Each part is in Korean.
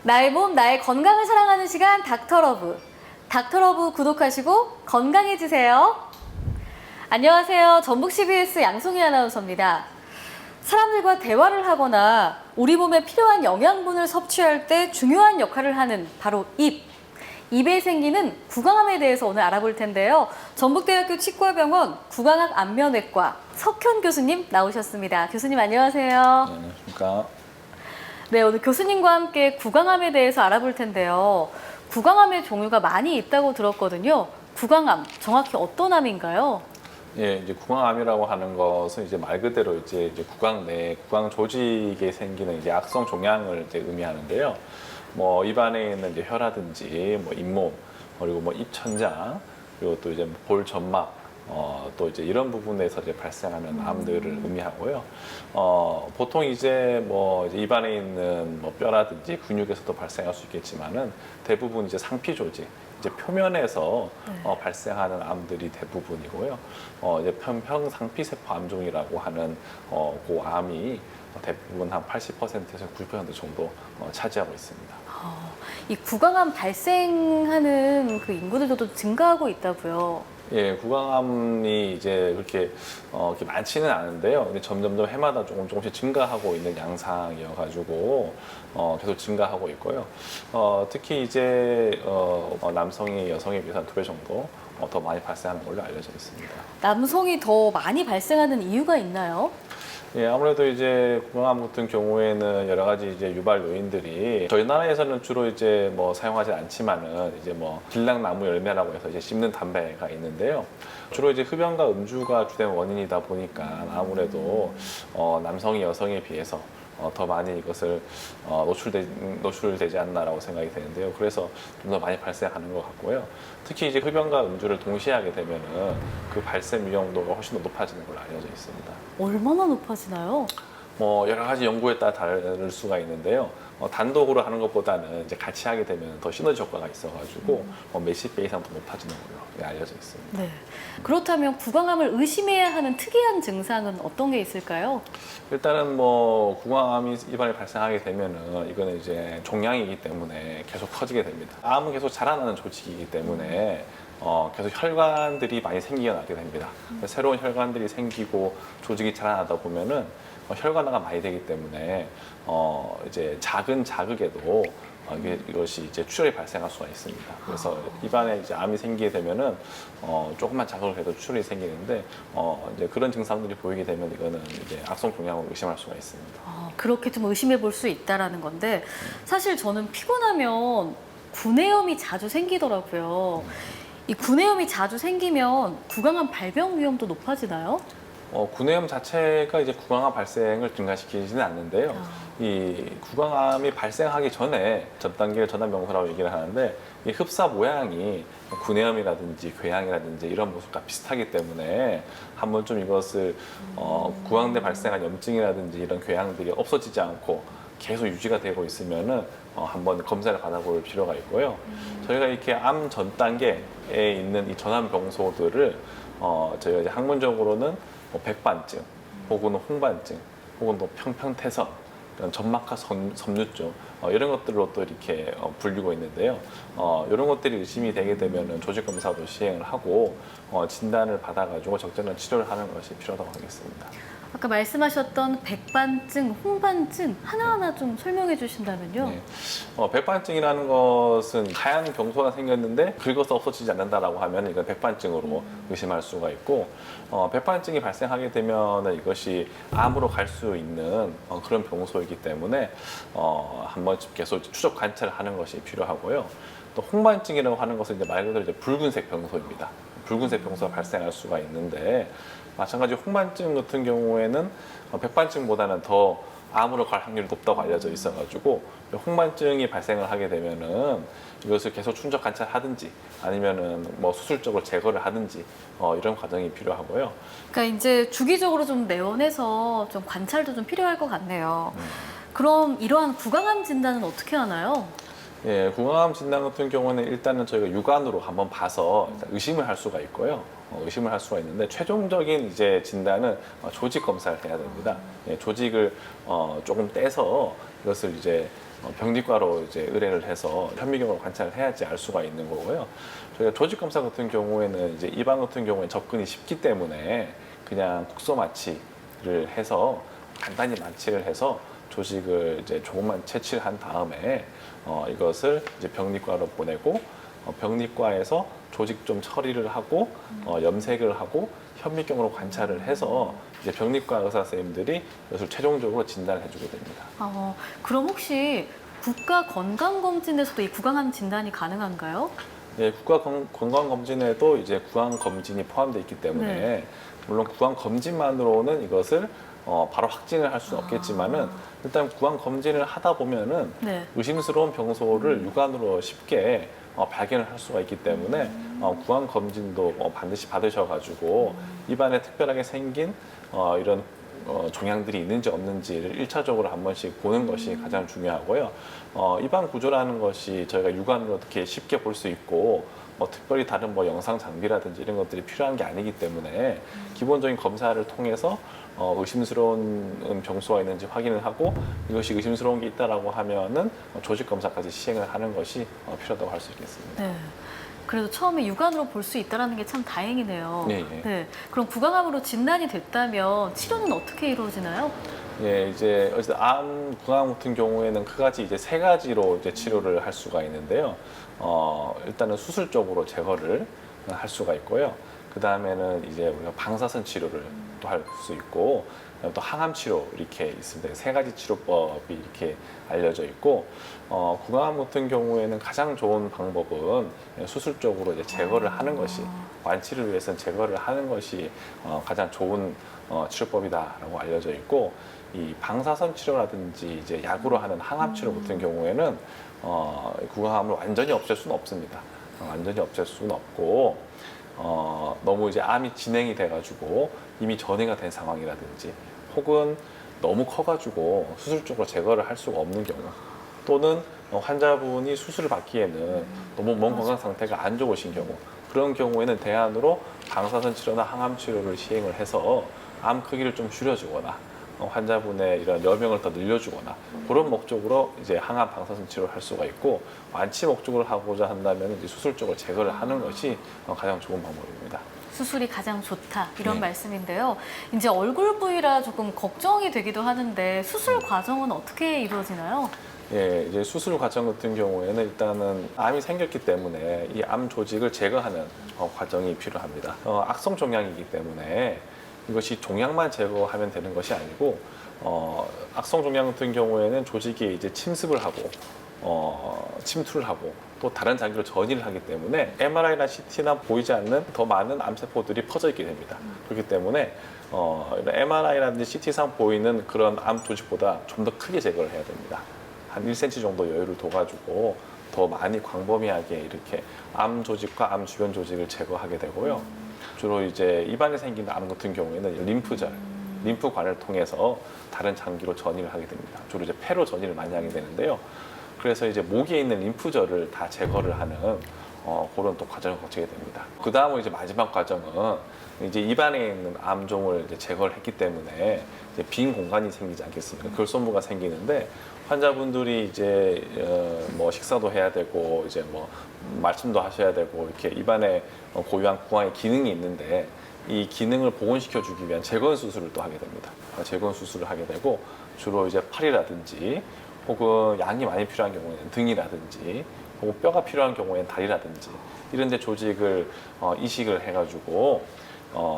나의 몸, 나의 건강을 사랑하는 시간 닥터러브. 닥터러브 구독하시고 건강해지세요. 안녕하세요. 전북 CBS 양송희 아나운서입니다. 사람들과 대화를 하거나 우리 몸에 필요한 영양분을 섭취할 때 중요한 역할을 하는 바로 입. 입에 생기는 구강암에 대해서 오늘 알아볼 텐데요. 전북대학교 치과병원 구강학 안면외과 석현 교수님 나오셨습니다. 교수님 안녕하세요. 네, 안녕하십니까. 네, 오늘 교수님과 함께 구강암에 대해서 알아볼 텐데요. 구강암의 종류가 많이 있다고 들었거든요. 구강암, 정확히 어떤 암인가요? 예, 이제 구강암이라고 하는 것은 이제 말 그대로 이제 구강 내 구강 조직에 생기는 이제 악성 종양을 이제 의미하는데요. 뭐 입안에 있는 이제 혀라든지 뭐 잇몸 그리고 뭐 입천장 그리고 또 이제 볼 점막 또 이제 이런 부분에서 이제 발생하는 암들을 의미하고요. 보통 이제 뭐 이제 입안에 있는 뭐 뼈라든지 근육에서도 발생할 수 있겠지만은 대부분 이제 상피 조직, 이제 표면에서 발생하는 암들이 대부분이고요. 이제 편평상피세포 암종이라고 하는 그 암이 대부분 한 80%에서 90% 정도 차지하고 있습니다. 이 구강암 발생하는 그 인구들도 증가하고 있다고요. 예, 구강암이 이제 그렇게 많지는 않은데요. 근데 점점점 해마다 조금씩 증가하고 있는 양상이어가지고 계속 증가하고 있고요. 특히 이제 남성이 여성에 비해서 한 2배 정도 더 많이 발생하는 걸로 알려져 있습니다. 남성이 더 많이 발생하는 이유가 있나요? 예, 아무래도 이제 구강암 같은 경우에는 여러 가지 이제 유발 요인들이 저희 나라에서는 주로 이제 뭐 사용하지 않지만은 이제 뭐 길락나무 열매라고 해서 이제 씹는 담배가 있는데요. 주로 이제 흡연과 음주가 주된 원인이다 보니까 아무래도 남성이 여성에 비해서 더 많이 이것을 노출되지 않나라고 생각이 되는데요. 그래서 좀 더 많이 발생하는 것 같고요. 특히 이제 흡연과 음주를 동시에 하게 되면은 그 발생 위험도가 훨씬 더 높아지는 걸로 알려져 있습니다. 얼마나 높아지나요? 뭐 여러 가지 연구에 따라 다를 수가 있는데요. 단독으로 하는 것보다는 이제 같이 하게 되면 더 시너지 효과가 있어가지고 몇십 배 이상 더 높아지는 걸로 알려져 있습니다. 네. 그렇다면 구강암을 의심해야 하는 특이한 증상은 어떤 게 있을까요? 일단은 뭐 구강암이 입안에 발생하게 되면은 이거는 이제 종양이기 때문에 계속 커지게 됩니다. 암은 계속 자라나는 조직이기 때문에 계속 혈관들이 많이 생겨나게 됩니다. 새로운 혈관들이 생기고 조직이 자라나다 보면은 혈관화가 많이 되기 때문에 이제 작은 자극에도 이것이 이제 출혈이 발생할 수가 있습니다. 그래서 입안에 이제 암이 생기게 되면은 조금만 자극을 해도 출혈이 생기는데 이제 그런 증상들이 보이게 되면 이거는 이제 악성 종양을 의심할 수가 있습니다. 그렇게 좀 의심해 볼 수 있다라는 건데 사실 저는 피곤하면 구내염이 자주 생기더라고요. 이 구내염이 자주 생기면 구강암 발병 위험도 높아지나요? 구내염 자체가 이제 구강암 발생을 증가시키지는 않는데요. 이 구강암이 발생하기 전에 전 단계 전암병소라고 얘기를 하는데 이 흡사 모양이 구내염이라든지 궤양이라든지 이런 모습과 비슷하기 때문에 한번 좀 이것을 구강 내 발생한 염증이라든지 이런 궤양들이 없어지지 않고 계속 유지가 되고 있으면은 한번 검사를 받아볼 필요가 있고요. 저희가 이렇게 암 전 단계에 있는 이 전암병소들을 저희가 이제 학문적으로는 백반증, 혹은 홍반증, 혹은 또 평평태선, 점막하 섬유증 이런 것들로 또 이렇게 불리고 있는데요. 이런 것들이 의심이 되게 되면 조직 검사도 시행을 하고 진단을 받아가지고 적절한 치료를 하는 것이 필요하다고 하겠습니다. 아까 말씀하셨던 백반증, 홍반증 하나하나 좀 설명해 주신다면요. 네. 백반증이라는 것은 하얀 병소가 생겼는데 긁어서 없어지지 않는다라고 하면 이건 백반증으로 의심할 수가 있고 백반증이 발생하게 되면 이것이 암으로 갈 수 있는 그런 병소이기 때문에 한번 계속 추적 관찰을 하는 것이 필요하고요. 또 홍반증이라고 하는 것은 이제 말 그대로 이제 붉은색 병소입니다. 붉은색 병소가 발생할 수가 있는데 마찬가지로 홍반증 같은 경우에는 백반증보다는 더 암으로 갈 확률이 높다고 알려져 있어가지고 홍반증이 발생을 하게 되면은 이것을 계속 충적 관찰하든지 아니면은 뭐 수술적으로 제거를 하든지 이런 과정이 필요하고요. 그러니까 이제 주기적으로 좀 내원해서 좀 관찰도 좀 필요할 것 같네요. 그럼 이러한 구강암 진단은 어떻게 하나요? 예, 구강암 진단 같은 경우는 일단은 저희가 육안으로 한번 봐서 일단 의심을 할 수가 있고요. 의심을 할 수가 있는데 최종적인 이제 진단은 조직 검사를 해야 됩니다. 예, 조직을 조금 떼서 이것을 이제 병리과로 이제 의뢰를 해서 현미경으로 관찰을 해야지 알 수가 있는 거고요. 저희가 조직 검사 같은 경우에는 이제 입안 같은 경우에 접근이 쉽기 때문에 그냥 국소 마취를 해서 간단히 마취를 해서 조직을 이제 조금만 채취를 한 다음에 이것을 이제 병리과로 보내고 병리과에서 조직 좀 처리를 하고 염색을 하고 현미경으로 관찰을 해서 이제 병리과 의사 선생님들이 이것을 최종적으로 진단을 해주게 됩니다. 그럼 혹시 국가 건강검진에서도 이 구강암 진단이 가능한가요? 네, 국가 건강검진에도 이제 구강검진이 포함되어 있기 때문에 네. 물론 구강검진만으로는 이것을 바로 확진을 할 수는 없겠지만은 일단 구강검진을 하다 보면은 네. 의심스러운 병소를 육안으로 쉽게 발견을 할 수가 있기 때문에 구강검진도 반드시 받으셔가지고 입안에 특별하게 생긴 이런 종양들이 있는지 없는지를 1차적으로 한 번씩 보는 것이 가장 중요하고요. 입안 구조라는 것이 저희가 육안으로 어떻게 쉽게 볼 수 있고 특별히 다른 영상 장비라든지 이런 것들이 필요한 게 아니기 때문에 기본적인 검사를 통해서 의심스러운 병소가 있는지 확인을 하고 이것이 의심스러운 게 있다라고 하면은 조직 검사까지 시행을 하는 것이 필요하다고 할 수 있겠습니다. 네. 그래도 처음에 육안으로 볼 수 있다는 게 참 다행이네요. 네, 네. 네. 그럼 구강암으로 진단이 됐다면 치료는 어떻게 이루어지나요? 예, 이제 어쨌든 암 구강 같은 경우에는 크가지 이제 세 가지로 이제 치료를 할 수가 있는데요. 일단은 수술적으로 제거를 할 수가 있고요. 그 다음에는 이제 우리가 방사선 치료를 또 할 수 있고, 그다음에 또 항암 치료 이렇게 있습니다. 세 가지 치료법이 이렇게 알려져 있고, 구강암 같은 경우에는 가장 좋은 방법은 수술적으로 이제 제거를 하는 것이 완치를 위해서는 제거를 하는 것이 가장 좋은 치료법이다라고 알려져 있고, 이 방사선 치료라든지 이제 약으로 하는 항암 치료 같은 경우에는 구강암을 완전히 없앨 수는 없습니다. 완전히 없앨 수는 없고 너무 이제 암이 진행이 돼가지고 이미 전이가 된 상황이라든지 혹은 너무 커가지고 수술적으로 제거를 할 수가 없는 경우 또는 환자분이 수술을 받기에는 너무 몸 건강 상태가 안 좋으신 경우 그런 경우에는 대안으로 방사선 치료나 항암 치료를 시행을 해서 암 크기를 좀 줄여주거나 환자분의 이런 여명을 더 늘려주거나 그런 목적으로 이제 항암 방사선 치료를 할 수가 있고 완치 목적으로 하고자 한다면 이제 수술적으로 제거를 하는 것이 가장 좋은 방법입니다. 수술이 가장 좋다 이런 네. 말씀인데요. 이제 얼굴 부위라 조금 걱정이 되기도 하는데 수술 과정은 어떻게 이루어지나요? 예, 이제 수술 과정 같은 경우에는 일단은 암이 생겼기 때문에 이 암 조직을 제거하는 과정이 필요합니다. 악성 종양이기 때문에 이것이 종양만 제거하면 되는 것이 아니고 악성 종양 같은 경우에는 조직에 이제 침습을 하고 침투를 하고 또 다른 장기로 전이를 하기 때문에 MRI나 CT나 보이지 않는 더 많은 암세포들이 퍼져 있게 됩니다. 그렇기 때문에 MRI라든지 CT상 보이는 그런 암 조직보다 좀 더 크게 제거를 해야 됩니다. 한 1cm 정도 여유를 둬가지고 더 많이 광범위하게 이렇게 암 조직과 암 주변 조직을 제거하게 되고요. 주로 이제 입안에 생긴 암 같은 경우에는 림프관을 통해서 다른 장기로 전이를 하게 됩니다. 주로 이제 폐로 전이를 많이 하게 되는데요. 그래서 이제 목에 있는 림프절을 다 제거를 하는 그런 또 과정을 거치게 됩니다. 그 다음으로 이제 마지막 과정은 이제 입안에 있는 암종을 이제 제거를 했기 때문에 이제 빈 공간이 생기지 않겠습니까? 결손부가 생기는데 환자분들이 이제 식사도 해야 되고 이제 말씀도 하셔야 되고 이렇게 입안에 고유한 구강의 기능이 있는데 이 기능을 복원시켜 주기 위한 재건 수술을 또 하게 됩니다. 재건 수술을 하게 되고 주로 이제 팔이라든지 혹은 양이 많이 필요한 경우에는 등이라든지 혹은 뼈가 필요한 경우에는 다리라든지 이런 데 조직을 이식을 해가지고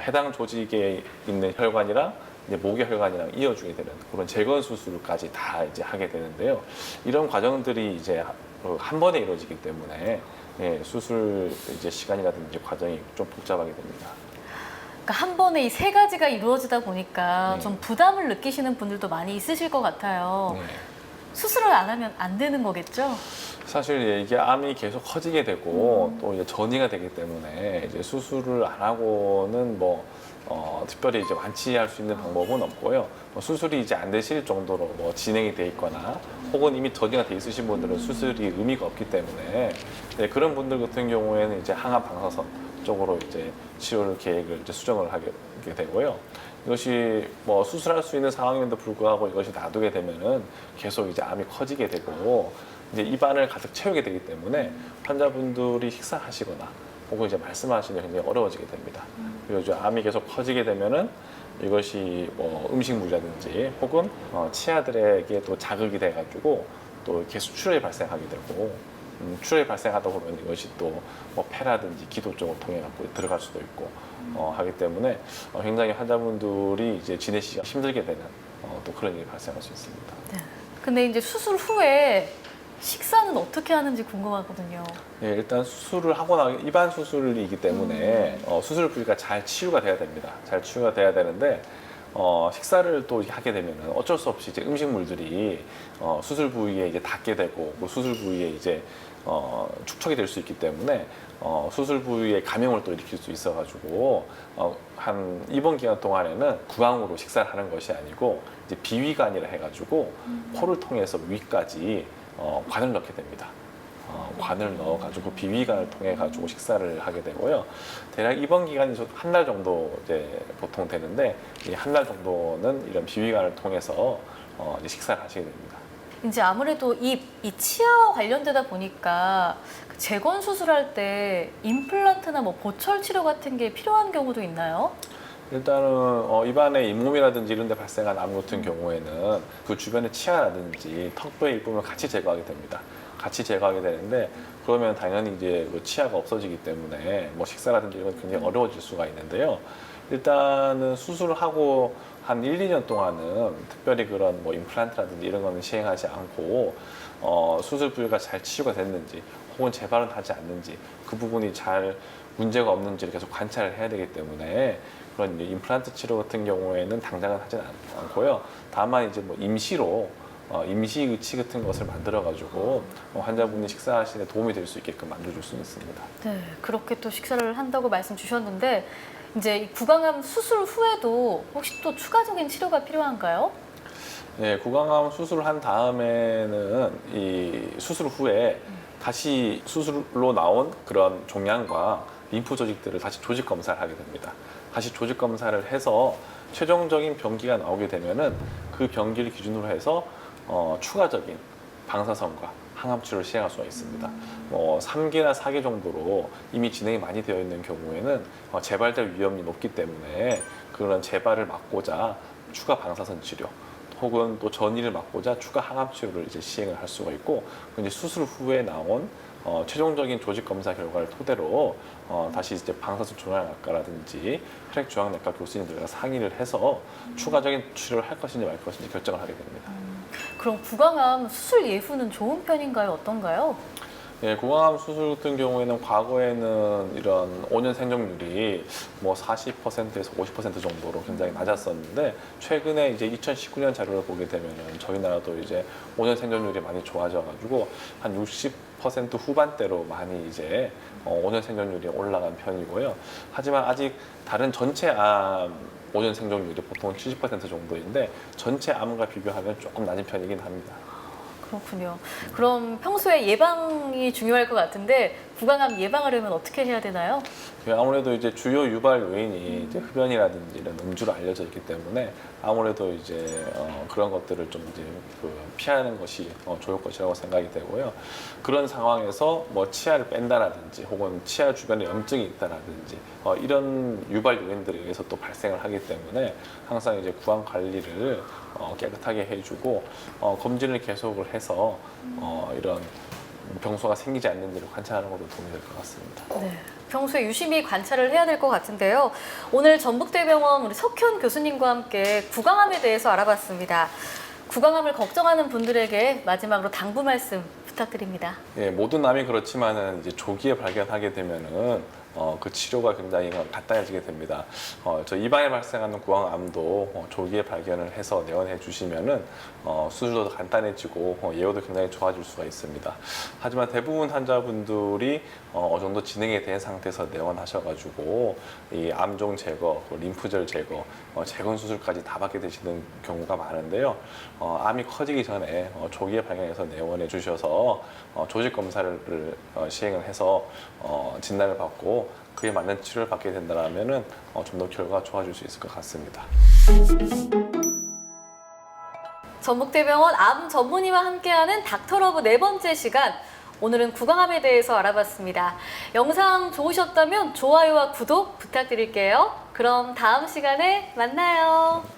해당 조직에 있는 혈관이랑 이제 목의 혈관이랑 이어주게 되는 그런 재건 수술까지 다 이제 하게 되는데요. 이런 과정들이 이제 한 번에 이루어지기 때문에 수술 이제 시간이라든지 과정이 좀 복잡하게 됩니다. 그러니까 한 번에 이 세 가지가 이루어지다 보니까 네. 좀 부담을 느끼시는 분들도 많이 있으실 것 같아요. 네. 수술을 안 하면 안 되는 거겠죠? 사실 이게 암이 계속 커지게 되고 또 이제 전이가 되기 때문에 이제 수술을 안 하고는 특별히 이제 완치할 수 있는 방법은 없고요. 수술이 이제 안 되실 정도로 진행이 돼 있거나 혹은 이미 전이가 돼 있으신 분들은 수술이 의미가 없기 때문에 네, 그런 분들 같은 경우에는 이제 항암 방사선 쪽으로 이제 치료를 계획을 이제 수정을 하게 되고요. 이것이 수술할 수 있는 상황임에도 불구하고 이것이 놔두게 되면은 계속 이제 암이 커지게 되고 이제 입안을 가득 채우게 되기 때문에 환자분들이 식사하시거나 혹은 이제 말씀하시는 게 굉장히 어려워지게 됩니다. 그리고 이제 암이 계속 커지게 되면은 이것이 음식물이라든지 혹은 치아들에게 또 자극이 돼가지고 또 계속 출혈이 발생하게 되고 출혈이 발생하다 보면 이것이 또 폐라든지 기도 쪽을 통해 갖고 들어갈 수도 있고 하기 때문에 굉장히 환자분들이 이제 지내시기가 힘들게 되는 또 그런 일이 발생할 수 있습니다. 네. 근데 이제 수술 후에 식사는 어떻게 하는지 궁금하거든요. 예, 일단 수술을 하고 나면 입안 수술이기 때문에 수술 부위가 잘 치유가 돼야 됩니다. 잘 치유가 돼야 되는데 식사를 또 하게 되면 어쩔 수 없이 이제 음식물들이 수술 부위에 이제 닿게 되고 그 수술 부위에 이제 축척이 될 수 있기 때문에 수술 부위에 감염을 또 일으킬 수 있어가지고 한 입원 기간 동안에는 구강으로 식사를 하는 것이 아니고 이제 비위관이라 해가지고 코를 통해서 위까지 관을 넣게 됩니다. 관을 넣어가지고 비위관을 통해 가지고 식사를 하게 되고요. 대략 입원 기간이 한 달 정도 이제 보통 되는데 이 한 달 정도는 이런 비위관을 통해서 이제 식사를 하시게 됩니다. 이제 아무래도 이 치아와 관련되다 보니까 그 재건 수술할 때 임플란트나 보철 치료 같은 게 필요한 경우도 있나요? 일단은 입안에 잇몸이라든지 이런 데 발생한 암 같은 경우에는 그 주변의 치아라든지 턱뼈의 일부분을 같이 제거하게 됩니다. 같이 제거하게 되는데 그러면 당연히 이제 그 치아가 없어지기 때문에 식사라든지 이런 건 굉장히 어려워질 수가 있는데요. 일단은 수술을 하고 한 1, 2년 동안은 특별히 그런 임플란트라든지 이런 거는 시행하지 않고 수술 부위가 잘 치유가 됐는지 혹은 재발은 하지 않는지 그 부분이 잘 문제가 없는지를 계속 관찰을 해야 되기 때문에 그런 임플란트 치료 같은 경우에는 당장은 하진 않고요. 다만 이제 임시로 임시 의치 같은 것을 만들어 가지고 환자분이 식사하시는 데 도움이 될 수 있게끔 만들어줄 수는 있습니다. 네, 그렇게 또 식사를 한다고 말씀 주셨는데 이제 이 구강암 수술 후에도 혹시 또 추가적인 치료가 필요한가요? 네, 구강암 수술을 한 다음에는 이 수술 후에 다시 수술로 나온 그런 종양과 림프 조직들을 다시 조직 검사를 하게 됩니다. 다시 조직 검사를 해서 최종적인 병기가 나오게 되면은 그 병기를 기준으로 해서 추가적인 방사선과 항암 치료를 시행할 수가 있습니다. 3개나 4개 정도로 이미 진행이 많이 되어 있는 경우에는 재발될 위험이 높기 때문에 그런 재발을 막고자 추가 방사선 치료 혹은 또 전이를 막고자 추가 항암 치료를 이제 시행을 할 수가 있고 이제 수술 후에 나온 최종적인 조직 검사 결과를 토대로 다시 이제 방사선 종양학과라든지 혈액종양내과 교수님들과 상의를 해서 추가적인 치료를 할 것인지 말 것인지 결정을 하게 됩니다. 그럼 구강암 수술 예후는 좋은 편인가요? 어떤가요? 예, 구강암 수술 같은 경우에는 과거에는 이런 5년 생존율이 40%에서 50% 정도로 굉장히 낮았었는데 최근에 이제 2019년 자료를 보게 되면은 저희 나라도 이제 5년 생존율이 많이 좋아져가지고 한 60% 후반대로 많이 이제 5년 생존율이 올라간 편이고요. 하지만 아직 다른 전체 암 5년 생존율이 보통 70% 정도인데 전체 암과 비교하면 조금 낮은 편이긴 합니다. 그렇군요. 그럼 평소에 예방이 중요할 것 같은데 구강암 예방하려면 어떻게 해야 되나요? 아무래도 이제 주요 유발 요인이 이제 흡연이라든지 이런 음주로 알려져 있기 때문에 아무래도 이제 그런 것들을 좀 이제 피하는 것이 좋을 것이라고 생각이 되고요. 그런 상황에서 치아를 뺀다라든지 혹은 치아 주변에 염증이 있다라든지 이런 유발 요인들에 의해서 또 발생을 하기 때문에 항상 이제 구강 관리를 깨끗하게 해주고 검진을 계속을 해서 이런 병소가 생기지 않는지를 관찰하는 것도 도움이 될 것 같습니다. 네. 평소에 유심히 관찰을 해야 될 것 같은데요. 오늘 전북대병원 우리 석현 교수님과 함께 구강암에 대해서 알아봤습니다. 구강암을 걱정하는 분들에게 마지막으로 당부 말씀 부탁드립니다. 예, 모든 암이 그렇지만은 이제 조기에 발견하게 되면은 그 치료가 굉장히 간단해지게 됩니다. 저 입안에 발생하는 구강암도 조기에 발견을 해서 내원해 주시면은 수술도 간단해지고 예후도 굉장히 좋아질 수가 있습니다. 하지만 대부분 환자분들이 어느 정도 진행이 된 상태에서 내원하셔가지고 이 암종 제거, 림프절 제거, 재건 수술까지 다 받게 되시는 경우가 많은데요. 암이 커지기 전에 조기에 발견해서 내원해 주셔서 조직 검사를 시행을 해서 진단을 받고 그에 맞는 치료를 받게 된다면은 좀 더 결과가 좋아질 수 있을 것 같습니다. 전북대병원 암 전문의와 함께하는 닥터러브 네 번째 시간. 오늘은 구강암에 대해서 알아봤습니다. 영상 좋으셨다면 좋아요와 구독 부탁드릴게요. 그럼 다음 시간에 만나요.